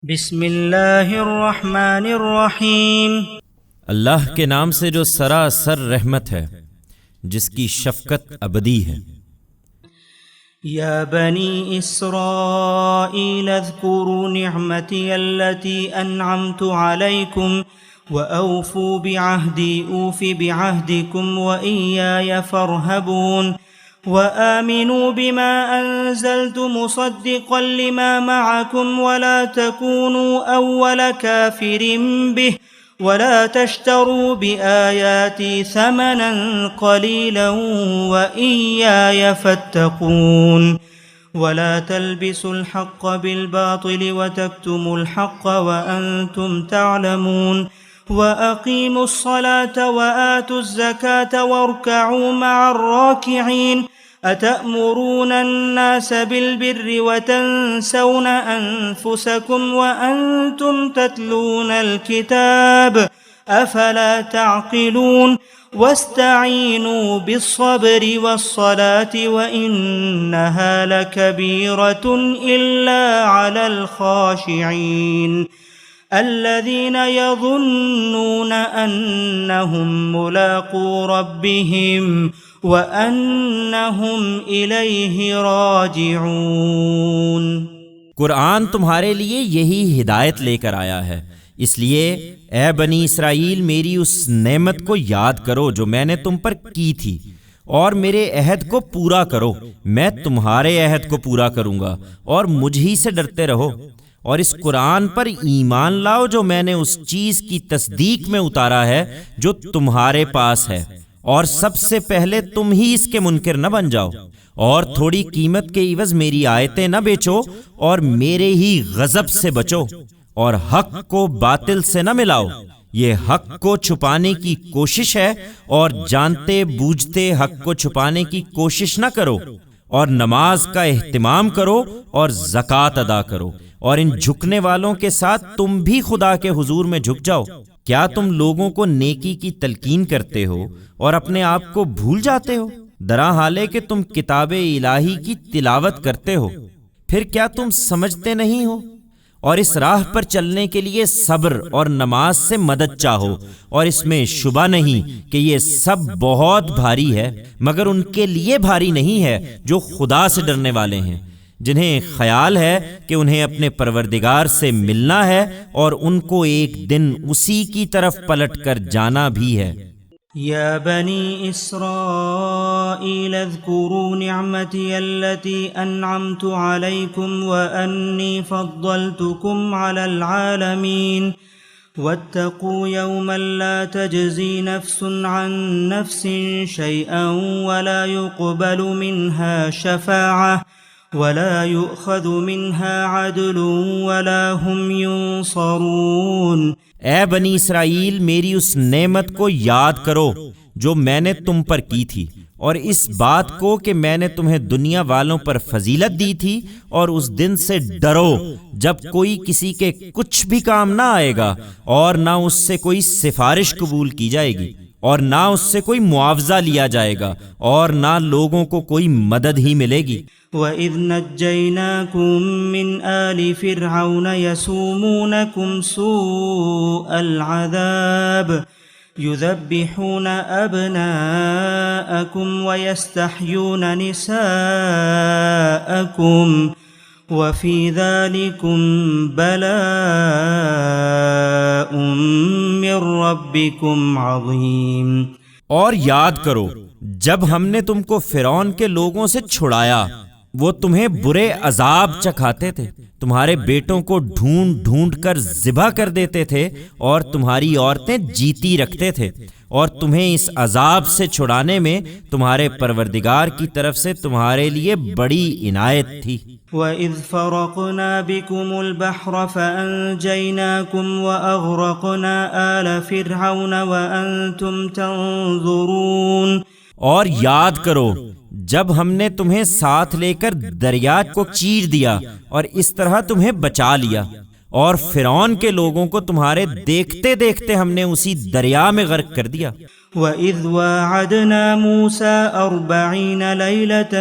بسم اللہ الرحمن الرحیم۔ اللہ کے نام سے جو سراسر رحمت ہے، جس کی شفقت ابدی ہے۔ یا بنی اسرائیل اذکروا نعمتی التي انعمت علیکم وأوفوا بعہدی اوف بعہدکم وإیایا فارہبون وآمنوا بما أنزلت مصدقا لما معكم ولا تكونوا أول كافر به ولا تشتروا بآياتي ثمنا قليلا وإياي فاتقون ولا تلبسوا الحق بالباطل وتكتموا الحق وأنتم تعلمون وأقيموا الصلاة وآتوا الزكاة واركعوا مع الراكعين أتأمرون الناس بالبر وتنسون أنفسكم وأنتم تتلون الكتاب أفلا تعقلون واستعينوا بالصبر والصلاة وإنها لكبيرة إلا على الخاشعين الذين يظنون أنهم ملاقو ربهم وَأَنَّهُمْ إِلَيْهِ رَاجِعُونَ۔ قرآن تمہارے لیے یہی ہدایت لے کر آیا ہے، اس لیے اے بنی اسرائیل میری اس نعمت کو یاد کرو جو میں نے تم پر کی تھی، اور میرے عہد کو پورا کرو، میں تمہارے عہد کو پورا کروں گا، اور مجھ ہی سے ڈرتے رہو، اور اس قرآن پر ایمان لاؤ جو میں نے اس چیز کی تصدیق میں اتارا ہے جو تمہارے پاس ہے، اور سب سے پہلے تم ہی اس کے منکر نہ بن جاؤ، اور تھوڑی قیمت کے عوض میری آیتیں نہ بیچو، اور میرے ہی غضب سے بچو، اور حق کو باطل سے نہ ملاؤ۔ یہ حق کو چھپانے کی کوشش ہے، اور جانتے بوجھتے حق کو چھپانے کی کوشش نہ کرو، اور نماز کا اہتمام کرو اور زکوٰۃ ادا کرو، اور ان جھکنے والوں کے ساتھ تم بھی خدا کے حضور میں جھک جاؤ۔ کیا تم لوگوں کو نیکی کی تلقین کرتے ہو اور اپنے آپ کو بھول جاتے ہو، درا حالے کہ تم کتاب الہی کی تلاوت کرتے ہو؟ پھر کیا تم سمجھتے نہیں ہو؟ اور اس راہ پر چلنے کے لیے صبر اور نماز سے مدد چاہو، اور اس میں شبہ نہیں کہ یہ سب بہت بھاری ہے، مگر ان کے لیے بھاری نہیں ہے جو خدا سے ڈرنے والے ہیں، جنہیں خیال ہے کہ انہیں اپنے پروردگار سے ملنا ہے، اور ان کو ایک دن اسی کی طرف پلٹ کر جانا بھی ہے۔ یا بنی اسرائیل اذکروا نعمتی التي انعمت علیکم وانی فضلتکم علی العالمین واتقوا یوما لا تجزی نفس عن نفس شیئا ولا يقبل منها شفاعة ولا يؤخذ منها عدل ولا هم ينصرون۔ اے بنی اسرائیل میری اس نعمت کو یاد کرو جو میں نے تم پر کی تھی، اور اس بات کو کہ میں نے تمہیں دنیا والوں پر فضیلت دی تھی، اور اس دن سے ڈرو جب کوئی کسی کے کچھ بھی کام نہ آئے گا، اور نہ اس سے کوئی سفارش قبول کی جائے گی، اور نہ اس سے کوئی معاوضہ لیا جائے گا، اور نہ لوگوں کو کوئی مدد ہی ملے گی۔ وَإِذْ نَجَّيْنَاكُمْ مِنْ آلِ فِرْعَوْنَ يَسُومُونَكُمْ سُوءَ الْعَذَابِ يُذَبِّحُونَ أَبْنَاءَكُمْ وَيَسْتَحْيُونَ نِسَاءَكُمْ وَفِي ذَلِكُمْ بَلَاءٌ مِّن رَّبِّكُمْ عَظِيمٌ۔ اور یاد کرو جب ہم نے تم کو فرعون کے لوگوں سے چھڑایا، وہ تمہیں برے عذاب چکھاتے تھے، تمہارے بیٹوں کو ڈھونڈ ڈھونڈ کر ذبح کر دیتے تھے، اور تمہاری عورتیں جیتی رکھتے تھے، اور تمہیں اس عذاب سے چھڑانے میں تمہارے پروردگار کی طرف سے تمہارے لیے بڑی عنایت تھی۔ وَإِذْ فَرَقْنَا بِكُمُ الْبَحْرَ فَأَنْجَيْنَاكُمْ وَأَغْرَقْنَا آلَ فِرْعَوْنَ وَأَنْتُمْ تَنْظُرُونَ۔ اور یاد کرو جب ہم نے تمہیں ساتھ لے کر دریا کو چیر دیا، اور اس طرح تمہیں بچا لیا، اور فرعون کے لوگوں کو تمہارے دیکھتے دیکھتے ہم نے اسی دریا میں غرق کر دیا۔ وَإِذْ وَاعَدْنَا مُوسَىٰ 40 لَيْلَةً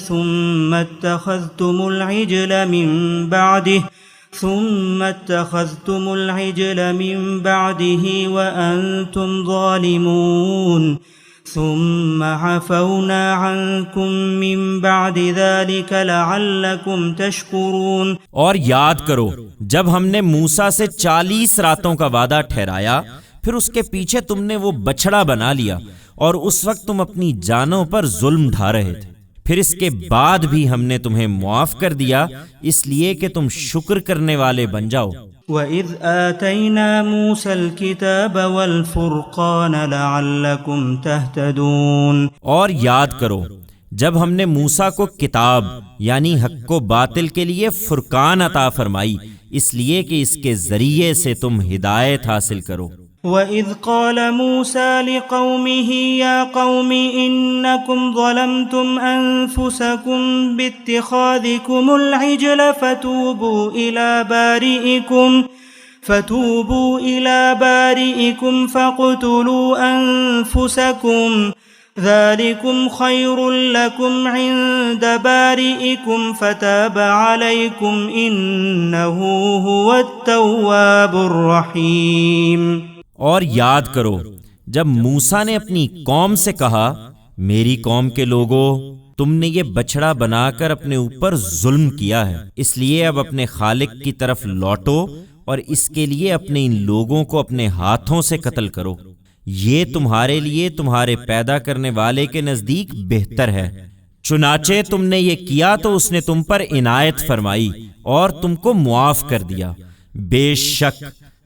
ثُمَّ اتَّخَذْتُمُ الْعِجْلَ مِن بَعْدِهِ ثم اتخذتم العجل من بعده وأنتم ظالمون ثم عفونا عنكم من بعد ذلك لعلكم تشكرون۔ اور یاد کرو جب ہم نے موسیٰ سے 40 راتوں کا وعدہ ٹھہرایا، پھر اس کے پیچھے تم نے وہ بچڑا بنا لیا، اور اس وقت تم اپنی جانوں پر ظلم ڈھا رہے تھے۔ پھر اس کے بعد بھی ہم نے تمہیں معاف کر دیا، اس لیے کہ تم شکر کرنے والے بن جاؤ۔ وَإِذْ آتَيْنَا مُوسَى الْكِتَابَ وَالْفُرْقَانَ لَعَلَّكُمْ تَهْتَدُونَ۔ اور یاد کرو جب ہم نے موسیٰ کو کتاب یعنی حق و باطل کے لیے فرقان عطا فرمائی، اس لیے کہ اس کے ذریعے سے تم ہدایت حاصل کرو۔ وَإِذْ قَالَ مُوسَى لِقَوْمِهِ يَا قَوْمِ إِنَّكُمْ ظَلَمْتُمْ أَنفُسَكُمْ بِاتِّخَاذِكُمُ الْعِجْلَ فتوبوا إلى بارئكم فاقتلوا أنفسكم ذلكم خير لكم عند بارئكم فتاب عليكم إنه هو التواب الرحيم۔ اور یاد کرو جب موسیٰ نے اپنی قوم سے کہا، میری قوم کے لوگوں، تم نے یہ بچڑا بنا کر اپنے اوپر ظلم کیا ہے، اس لیے اب اپنے خالق کی طرف لوٹو اور اس کے لیے اپنے ان لوگوں کو اپنے ہاتھوں سے قتل کرو، یہ تمہارے لیے تمہارے پیدا کرنے والے کے نزدیک بہتر ہے۔ چنانچہ تم نے یہ کیا تو اس نے تم پر عنایت فرمائی اور تم کو معاف کر دیا، بے شک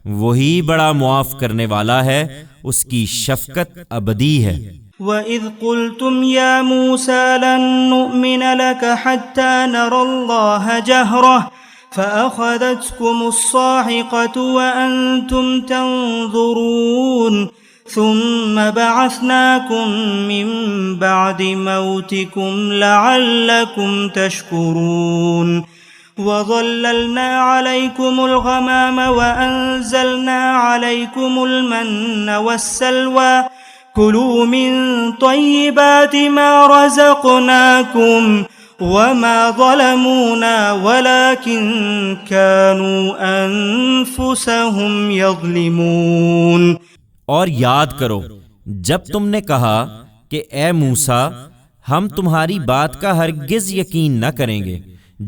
وہی بڑا معاف کرنے والا ہے، اس کی شفقت ابدی ہے۔ وَإِذْ قُلْتُمْ يَا مُوسَى لَن نُّؤْمِنَ لَكَ حَتَّى نَرَى اللَّهَ جَهْرَةً فَأَخَذَتْكُمُ الصَّاعِقَةُ وَأَنْتُمْ تَنظُرُونَ ثُمَّ بَعَثْنَاكُم مِّن بَعْدِ مَوْتِكُمْ لَعَلَّكُمْ تَشْكُرُونَ وَظَلَّلْنَا عَلَيْكُمُ الْغَمَامَ وَأَنزَلْنَا عَلَيْكُمُ الْمَنَّ وَالسَّلْوَىٰ كُلُوا مِن طَيِّبَاتِ مَا رَزَقْنَاكُمْ وَمَا ظَلَمُونَا وَلَكِن كَانُوا أَنفُسَهُمْ يَظْلِمُونَ۔ اور یاد کرو جب تم نے کہا کہ اے موسیٰ ہم تمہاری بات کا ہرگز یقین نہ کریں گے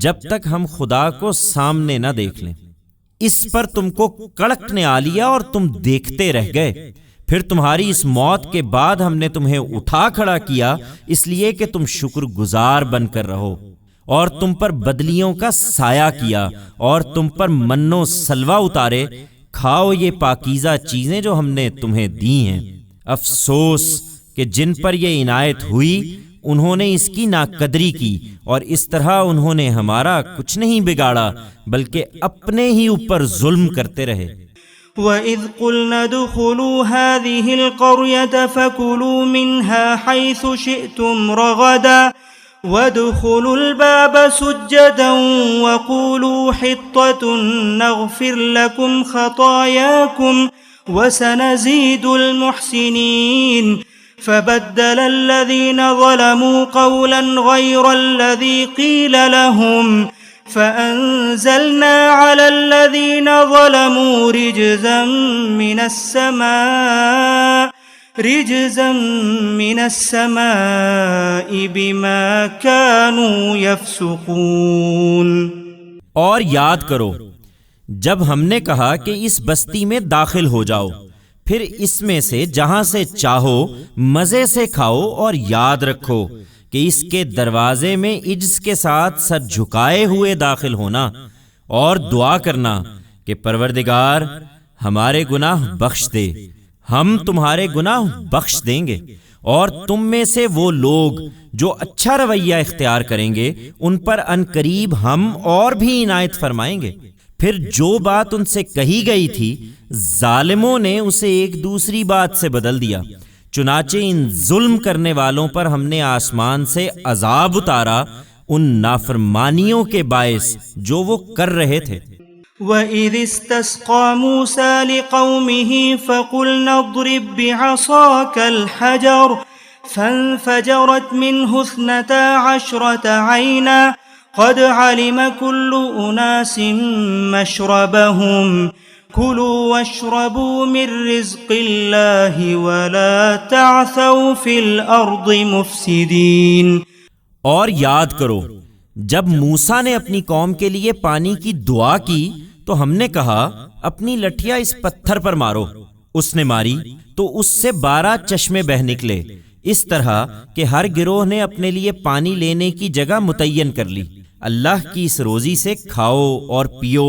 جب تک ہم خدا کو سامنے نہ دیکھ لیں، اس پر تم کو کڑک نے آ لیا اور تم دیکھتے رہ گئے، پھر تمہاری اس موت کے بعد ہم نے تمہیں اٹھا کھڑا کیا اس لیے کہ تم شکر گزار بن کر رہو، اور تم پر بدلیوں کا سایہ کیا اور تم پر من و سلوہ اتارے، کھاؤ یہ پاکیزہ چیزیں جو ہم نے تمہیں دی ہیں۔ افسوس کہ جن پر یہ عنایت ہوئی انہوں نے اس کی ناقدری کی، اور اس طرح انہوں نے ہمارا کچھ نہیں بگاڑا بلکہ اپنے ہی اوپر ظلم کرتے رہے۔ وَإِذْ قُلْنَا ادْخُلُوا هَٰذِهِ الْقَرْيَةَ فَكُلُوا مِنْهَا حَيْثُ شِئْتُمْ رَغَدًا وَادْخُلُوا الْبَابَ سُجَّدًا وَقُولُوا حِطَّةٌ نَغْفِرْ لَكُمْ خَطَايَاكُمْ وَسَنَزِيدُ الْمُحْسِنِينَ فَبَدَّلَ الَّذِينَ ظَلَمُوا قَوْلًا غَيْرَ الَّذِي قِيلَ لَهُمْ فَأَنزَلْنَا عَلَى الَّذِينَ ظَلَمُوا رِجْزًا مِّنَ السَّمَاءِ بِمَا كَانُوا يَفْسُقُونَ۔ اور یاد کرو جب ہم نے کہا کہ اس بستی میں داخل ہو جاؤ، پھر اس میں سے جہاں سے چاہو مزے سے کھاؤ، اور یاد رکھو کہ اس کے دروازے میں عجز کے ساتھ سر جھکائے ہوئے داخل ہونا، اور دعا کرنا کہ پروردگار ہمارے گناہ بخش دے، ہم تمہارے گناہ بخش دیں گے، اور تم میں سے وہ لوگ جو اچھا رویہ اختیار کریں گے ان پر ان قریب ہم اور بھی عنایت فرمائیں گے۔ پھر جو بات ان سے کہی گئی تھی ظالموں نے اسے ایک دوسری بات سے بدل دیا، چنانچہ ان ظلم کرنے والوں پر ہم نے آسمان سے عذاب اتارا ان نافرمانیوں کے باعث جو وہ کر رہے تھے۔ وَإِذِ اسْتَسْقَىٰ مُوسَىٰ لِقَوْمِهِ فَقُلْنَا اضْرِب بِّعَصَاكَ الْحَجَرَ فَانفَجَرَتْ مِنْهُ 12 عَيْنًا قد علم كل أناس مشربهم كلوا واشربوا من رزق الله ولا تعثوا في الأرض مفسدين۔ اور یاد کرو جب موسیٰ نے اپنی قوم کے لیے پانی کی دعا کی تو ہم نے کہا اپنی لٹھیا اس پتھر پر مارو، اس نے ماری تو اس سے 12 چشمے بہہ نکلے، اس طرح کہ ہر گروہ نے اپنے لیے پانی لینے کی جگہ متعین کر لی۔ اللہ کی اس روزی سے کھاؤ اور پیو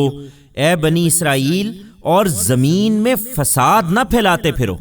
اے بنی اسرائیل، اور زمین میں فساد نہ پھیلاتے پھرو۔